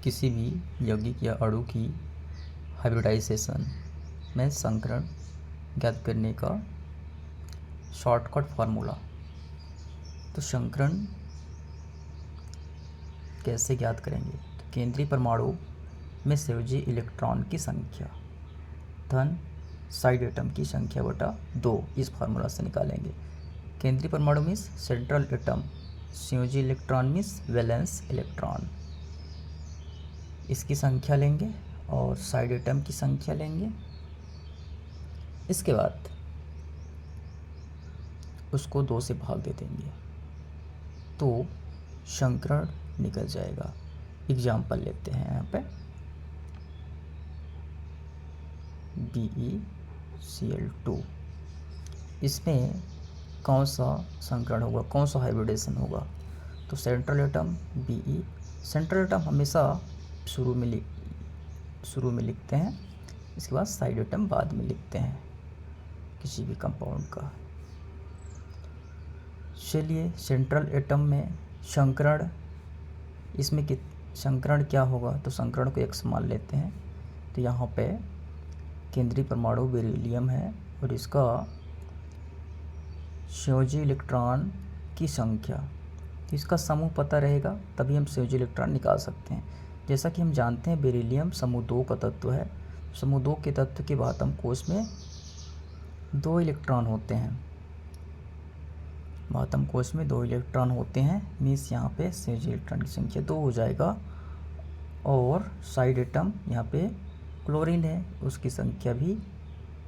किसी भी यौगिक या अणु की हाइब्रिडाइजेशन में संकरण ज्ञात करने का शॉर्टकट फार्मूला। तो संकरण कैसे ज्ञात करेंगे? तो केंद्रीय परमाणु में संयोजी इलेक्ट्रॉन की संख्या धन साइड एटम की संख्या बटा 2 इस फार्मूला से निकालेंगे। केंद्रीय परमाणु मीन्स सेंट्रल एटम, संयोजी इलेक्ट्रॉन मीन्स वैलेंस इलेक्ट्रॉन, इसकी संख्या लेंगे और साइड एटम की संख्या लेंगे। इसके बाद उसको 2 से भाग दे देंगे तो संकरण निकल जाएगा। एग्जाम्पल लेते हैं यहाँ पे BeCl2। इसमें कौन सा संकरण होगा, कौन सा हाइब्रिडेशन होगा? तो central atom Be, central atom हमेशा शुरू में लिखते हैं, इसके बाद साइड एटम बाद में लिखते हैं किसी भी कंपाउंड का। चलिए सेंट्रल एटम में संकरण, इसमें संकरण क्या होगा? तो संकरण को x मान लेते हैं। तो यहाँ पे केंद्रीय परमाणु बेरिलियम है और इसका संयोजी इलेक्ट्रॉन की संख्या, तो इसका समूह पता रहेगा तभी हम संयोजी इलेक्ट्रॉन निकाल सकते हैं। जैसा कि हम जानते हैं बेरिलियम समूह 2 का तत्व है। समूह 2 के तत्व के बातम कोश में 2 इलेक्ट्रॉन होते हैं, बातम कोश में 2 इलेक्ट्रॉन होते हैं, मीन्स यहाँ पे संयोजी इलेक्ट्रॉन की संख्या 2 हो जाएगा। और साइड एटम यहाँ पे क्लोरीन है, उसकी संख्या भी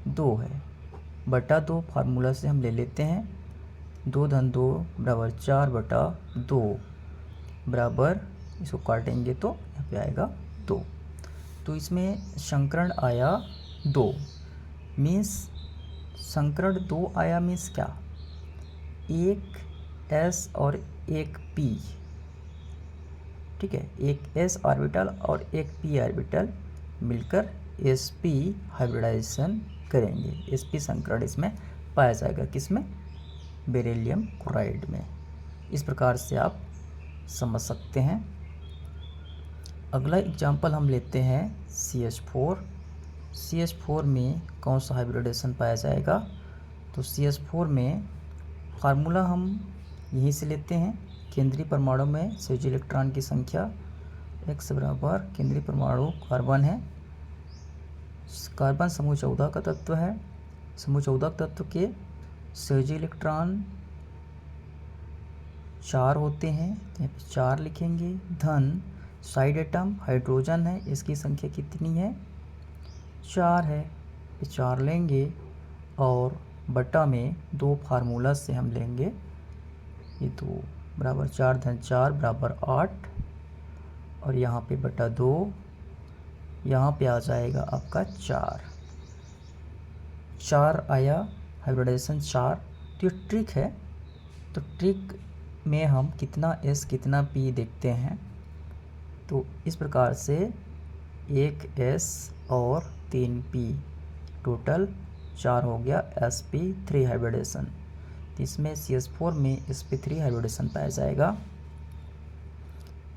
2 है, बटा 2 फार्मूला से हम ले लेते हैं। 2 धन 2 बराबर 4 बटा 2 बराबर, इसको काटेंगे तो यहाँ पे आएगा 2। तो इसमें संकरण आया 2, मीन्स संकरण 2 आया मीन्स क्या? एक S और एक P, ठीक है, एक S ऑर्बिटल और एक P ऑर्बिटल मिलकर sp हाइब्रिडाइजेशन करेंगे। sp संकरण इसमें पाया जाएगा, किसमें? बेरिलियम क्लोराइड में। इस प्रकार से आप समझ सकते हैं। अगला एग्जाम्पल हम लेते हैं CH4। CH4 में कौन सा हाइब्रिडेशन पाया जाएगा? तो CH4 में फार्मूला हम यहीं से लेते हैं। केंद्रीय परमाणु में संयोजी इलेक्ट्रॉन की संख्या x बराबर, केंद्रीय परमाणु कार्बन है, कार्बन समूह 14 का तत्व है। समूह 14 तत्व के संयोजी इलेक्ट्रॉन 4 होते हैं, यहाँ पे 4 लिखेंगे। धन साइड एटम हाइड्रोजन है, इसकी संख्या कितनी है? 4 है, 4 लेंगे और बटा में 2 फार्मूला से हम लेंगे, ये 2 बराबर 4 धन 4 बराबर 8 और यहाँ पे बटा 2, यहाँ पे आ जाएगा आपका 4 आया हाइब्रिडेशन 4। तो ये ट्रिक है, तो ट्रिक में हम कितना S कितना P देखते हैं। तो इस प्रकार से 1 S और 3 P, टोटल 4 हो गया sp3 हाइब्रिडेशन। तो इसमें CH4 में sp3 हाइब्रिडेशन पाया जाएगा।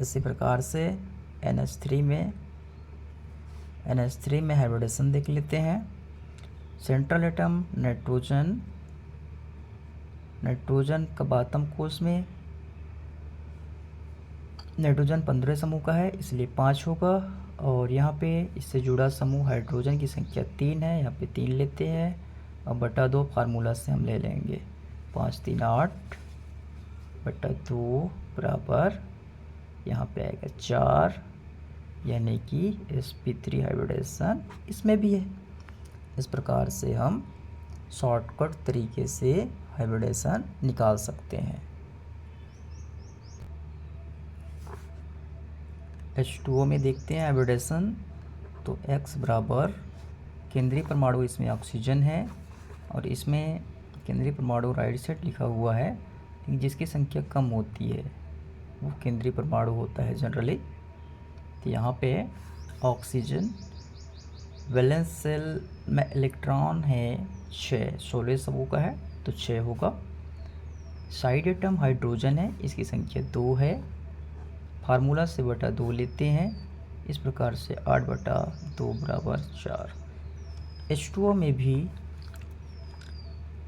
इसी प्रकार से NH3 में हाइब्रिडेशन देख लेते हैं। सेंट्रल एटम नाइट्रोजन का बातम कोश में नाइट्रोजन 15 समूह का है, इसलिए 5 होगा। और यहाँ पे इससे जुड़ा समूह हाइड्रोजन की संख्या 3 है, यहाँ पे 3 लेते हैं और बटा 2 फार्मूला से हम ले लेंगे। 5 3 8 बटा 2 बराबर, यहाँ पे आएगा 4, यानी कि sp3 हाइब्रिडेशन इसमें भी है। इस प्रकार से हम शॉर्टकट तरीके से हाइब्रिडेशन निकाल सकते हैं। H2O में देखते हैं हाइब्रिडेशन। तो X बराबर, केंद्रीय परमाणु इसमें ऑक्सीजन है और इसमें केंद्रीय परमाणु राइट साइड लिखा हुआ है, जिसकी संख्या कम होती है वो केंद्रीय परमाणु होता है जनरली। तो यहाँ पे ऑक्सीजन, वैलेंस शेल में इलेक्ट्रॉन है 6, 16 समूह का है तो 6 होगा। साइड एटम हाइड्रोजन है, इसकी संख्या 2 है, फार्मूला से बटा 2 लेते हैं इस प्रकार से 8/2 बराबर 4। H2O में भी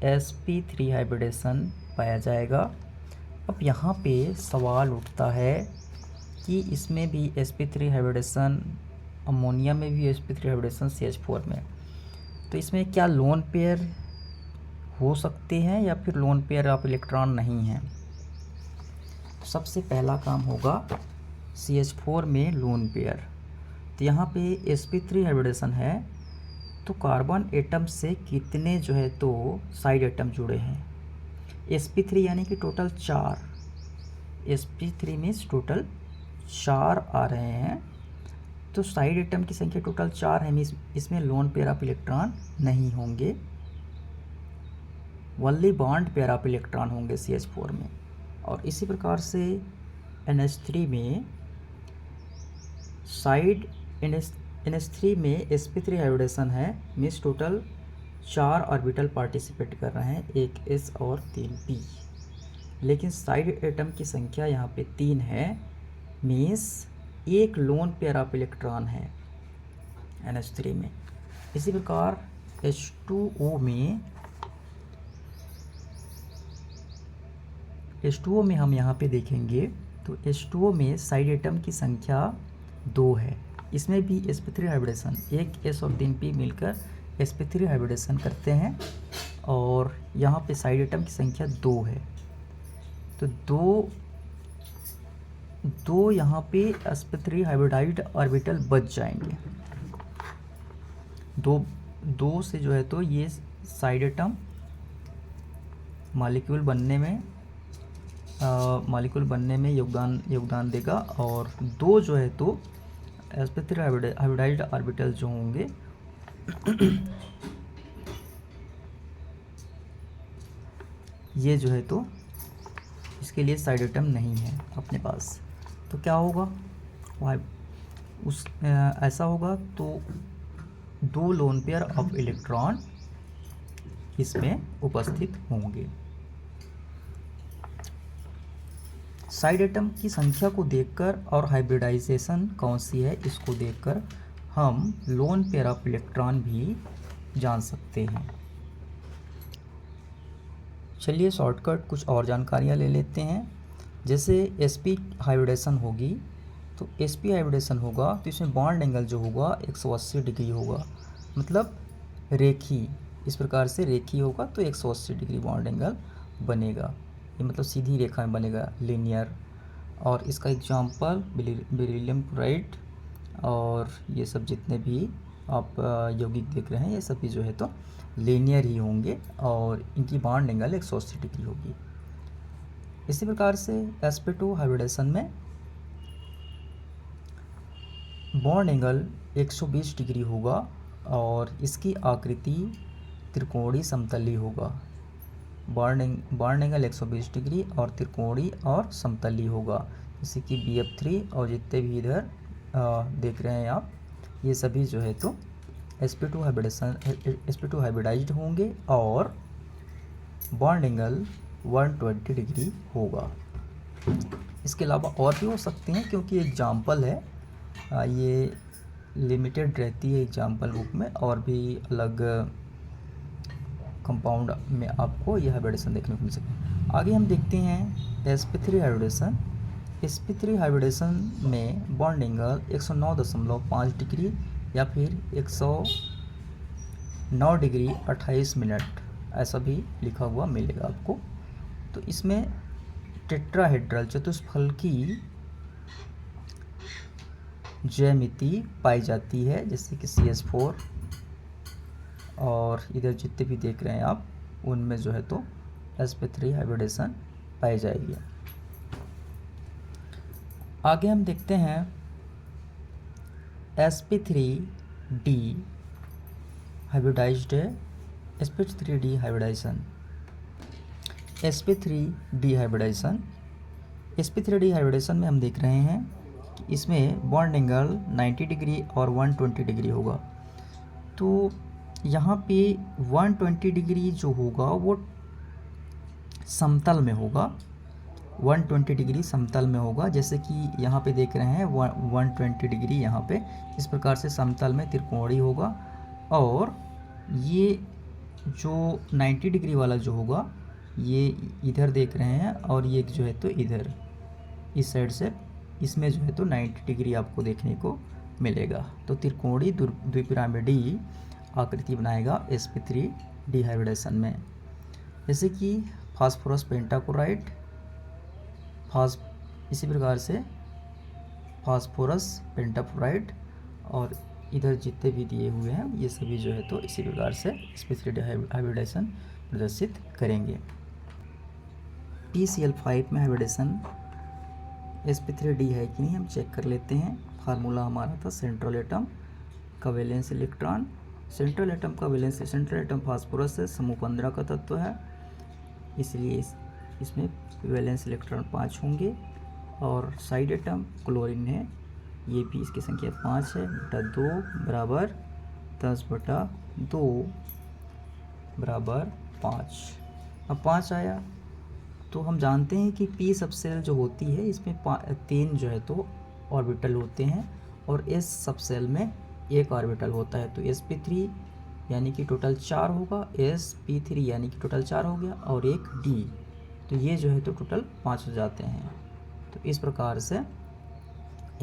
sp3 हाइब्रिडेशन पाया जाएगा। अब यहाँ पे सवाल उठता है कि इसमें भी sp3 हाइब्रिडेशन, अमोनिया में भी sp3 हाइब्रिडेशन CH4 में, तो इसमें क्या लोन पेयर हो सकते हैं या फिर लोन पेयर ऑफ इलेक्ट्रॉन नहीं हैं। सबसे पहला काम होगा CH4 में लोन पेयर। तो यहाँ पे sp3 हाइब्रिडेशन है, तो कार्बन एटम से कितने जो है तो साइड एटम जुड़े हैं। sp3 यानी कि टोटल 4, sp3 में टोटल 4 आ रहे हैं, तो साइड एटम की संख्या टोटल 4 है। इसमें लोन पेयर ऑफ इलेक्ट्रॉन नहीं होंगे, only bond pair of electron होंगे CH4 में। और इसी प्रकार से NH3 में साइड NH3 में sp3 हाइब्रिडेशन है, मीन्स टोटल 4 ऑर्बिटल पार्टिसिपेट कर रहे हैं, एक S और 3 P, लेकिन साइड एटम की संख्या यहाँ पे 3 है, मीन्स एक लोन पेयर ऑफ इलेक्ट्रॉन है NH3 में। इसी प्रकार H2O में हम यहाँ पे देखेंगे तो H2O में साइड एटम की संख्या 2 है। इसमें भी sp3 हाइब्रिडेशन, एक S और 3 P मिलकर sp3 हाइब्रिडेशन करते हैं, और यहाँ पे साइड एटम की संख्या 2 है। तो दो यहाँ पे sp3 हाइब्रिडाइड ऑर्बिटल बच जाएंगे। दो से जो है तो ये साइड एटम मॉलिक्यूल बनने में योगदान देगा, और 2 जो है तो sp3 हाइब्रिडाइड ऑर्बिटल जो होंगे ये जो है तो इसके लिए साइड एटम नहीं है अपने पास। तो क्या होगा, ऐसा होगा तो 2 लोन पेयर ऑफ इलेक्ट्रॉन इसमें उपस्थित होंगे। साइड एटम की संख्या को देखकर और हाइब्रिडाइजेशन कौन सी है इसको देखकर हम लोन पेयर ऑफ इलेक्ट्रॉन भी जान सकते हैं। चलिए शॉर्टकट कुछ और जानकारियाँ ले लेते हैं। जैसे sp हाइब्रिडेशन होगी, तो sp हाइब्रिडेशन होगा तो इसमें बॉन्ड एंगल जो होगा 180 डिग्री होगा, मतलब रेखी, इस प्रकार से रेखी होगा तो 180 डिग्री बॉन्ड एंगल बनेगा, ये मतलब सीधी रेखा में बनेगा, लीनियर। और इसका एग्जांपल बेरिलियम क्लोराइड और ये सब जितने भी आप यौगिक देख रहे हैं ये सभी जो है तो लीनियर ही होंगे और इनकी बॉन्ड एंगल 180 डिग्री होगी। इसी प्रकार से sp2 हाइब्रिडेशन में बॉन्ड एंगल 120 डिग्री होगा और इसकी आकृति त्रिकोणीय समतली होगा। बॉन्ड एंगल 120 डिग्री और त्रिकोणीय और समतली होगा, जैसे कि BF3 और जितने भी इधर देख रहे हैं आप, ये सभी जो है तो sp2 हाइब्रिडाइज्ड होंगे और बॉन्ड एंगल 120 डिग्री होगा। इसके अलावा और भी हो सकते हैं क्योंकि एग्जाम्पल है, ये लिमिटेड रहती है एग्जाम्पल बुक में, और भी अलग कंपाउंड में आपको यह हाइब्रिडेशन देखने को मिल सकता है। आगे हम देखते हैं sp3 हाइब्रिडेशन। sp3 हाइब्रिडेशन में बॉन्ड एंगल 109.5 डिग्री या फिर 109 डिग्री 28 मिनट ऐसा भी लिखा हुआ मिलेगा आपको। तो इसमें टेट्राहेड्रल चतुष्फलकी ज्यामिति पाई जाती है, जैसे कि CH4 और इधर जितने भी देख रहे हैं आप उनमें जो है तो sp3 हाइब्रिडेशन पाई जाएगी। आगे हम देखते हैं sp3d हाइब्रिडाइज्ड है, sp3d hybridisation. sp3d hybridisation, sp3d hybridisation में हम देख रहे हैं कि इसमें बॉन्ड एंगल 90 डिग्री और 120 डिग्री होगा। तो यहाँ पे 120 डिग्री जो होगा वो समतल में होगा 120 डिग्री समतल में होगा, जैसे कि यहाँ पे देख रहे हैं 120 डिग्री यहाँ पे इस प्रकार से समतल में त्रिकोणीय होगा। और ये जो 90 डिग्री वाला जो होगा ये इधर देख रहे हैं, और ये जो है तो इधर इस साइड से इसमें जो है तो 90 डिग्री आपको देखने को मिलेगा। तो त्रिकोणीय द्विपिरामिडीय आकृति बनाएगा sp3 डिहाइब्रिडेशन में। जैसे कि फास्फोरस पेंटाक्लोराइड, इसी प्रकार से फास्फोरस पेंटाफ्लोराइड, और इधर जितने भी दिए हुए हैं ये सभी जो है तो इसी प्रकार से sp3 डिहाइब्रिडेशन प्रदर्शित करेंगे। PCl5 में हाइब्रिडेशन sp3d है कि नहीं हम चेक कर लेते हैं। फार्मूला हमारा था सेंट्रल एटम का valence electron, central atom phosphorus है, समूह 15 का तत्व है, इसलिए इसमें वैलेंस इलेक्ट्रॉन 5 होंगे। और साइड एटम क्लोरीन है, ये भी इसकी संख्या 5 है, बटा 2 बराबर 10/2 बराबर 5। अब 5 आया तो हम जानते हैं कि p सबसेल जो होती है इसमें 3 जो है तो ऑर्बिटल होते हैं, और s सबसेल में 1 ऑर्बिटल होता है। तो sp3 यानी कि टोटल 4 होगा, sp3 यानी कि टोटल 4 हो गया, और एक d, तो ये जो है तो टोटल 5 हो जाते हैं। तो इस प्रकार से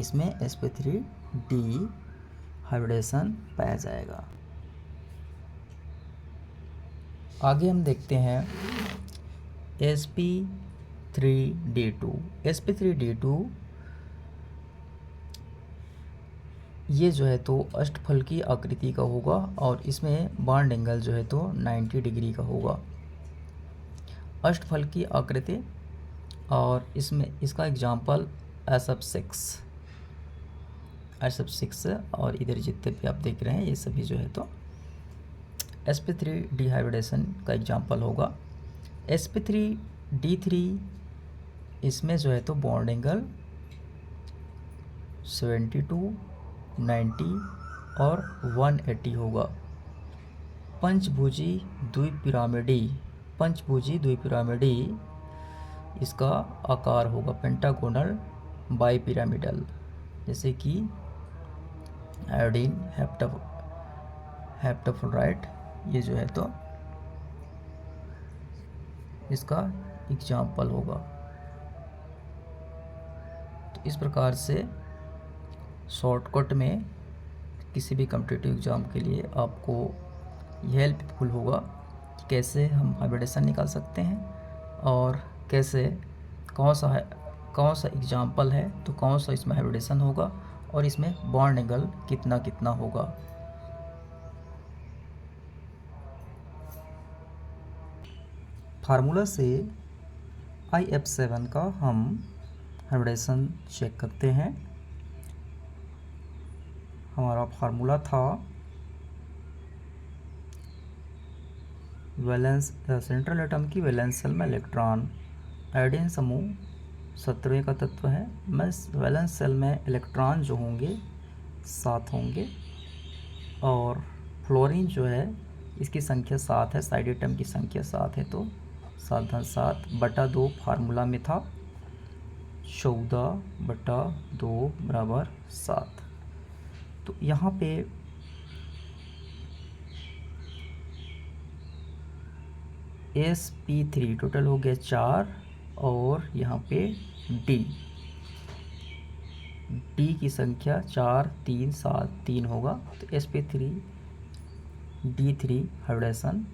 इसमें sp3d हाइब्रिडेशन पाया जाएगा। आगे हम देखते हैं sp3d2। sp3d2 ये जो है तो अष्टफल की आकृति का होगा, और इसमें बॉन्ड एंगल जो है तो 90 डिग्री का होगा। अष्टफल की आकृति, और इसमें इसका एग्जाम्पल sp6 और इधर जितने भी आप देख रहे हैं ये सभी जो है तो sp3 डिहाइब्रिडेशन का एग्जाम्पल होगा। sp3d3 इसमें जो है तो बॉन्ड एंगल 72, 90 और 180 होगा। पंचभुजी द्विपिरामिडी इसका आकार होगा पेंटागोनल बाईपिरामिडल, जैसे कि आयोडीन हेप्टाफ्लोराइड, ये जो है तो इसका एग्जाम्पल होगा। तो इस प्रकार से शॉर्टकट में किसी भी कॉम्पिटिटिव एग्ज़ाम के लिए आपको यह हेल्पफुल होगा कि कैसे हम हाइब्रिडेशन निकाल सकते हैं, और कैसे कौन सा एग्जाम्पल है तो कौन सा इसमें हाइब्रिडेशन होगा, और इसमें बॉन्ड एंगल कितना होगा। फार्मूला से IF7 का हम हाइब्रिडेशन चेक करते हैं। हमारा फार्मूला था वैलेंस सेंट्रल एटम की वैलेंस सेल में इलेक्ट्रॉन, आयोडीन समूह 17वें का तत्व है, वैलेंस सेल में इलेक्ट्रॉन जो होंगे 7 होंगे, और फ्लोरीन जो है इसकी संख्या 7 है, साइड एटम की संख्या 7 है, तो 7/2 फार्मूला में था 14/2 बराबर 7। तो यहाँ पे sp3 टोटल हो गया 4, और यहाँ पे d की संख्या 4, 3, 7, 3 होगा, तो sp3d3 हाइब्रिडेशन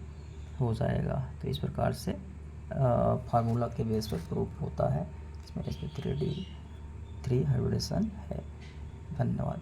हो जाएगा। तो इस प्रकार से फार्मूला के बेस पर प्रूफ होता है, इसमें sp3d3 हाइब्रिडेशन है। धन्यवाद।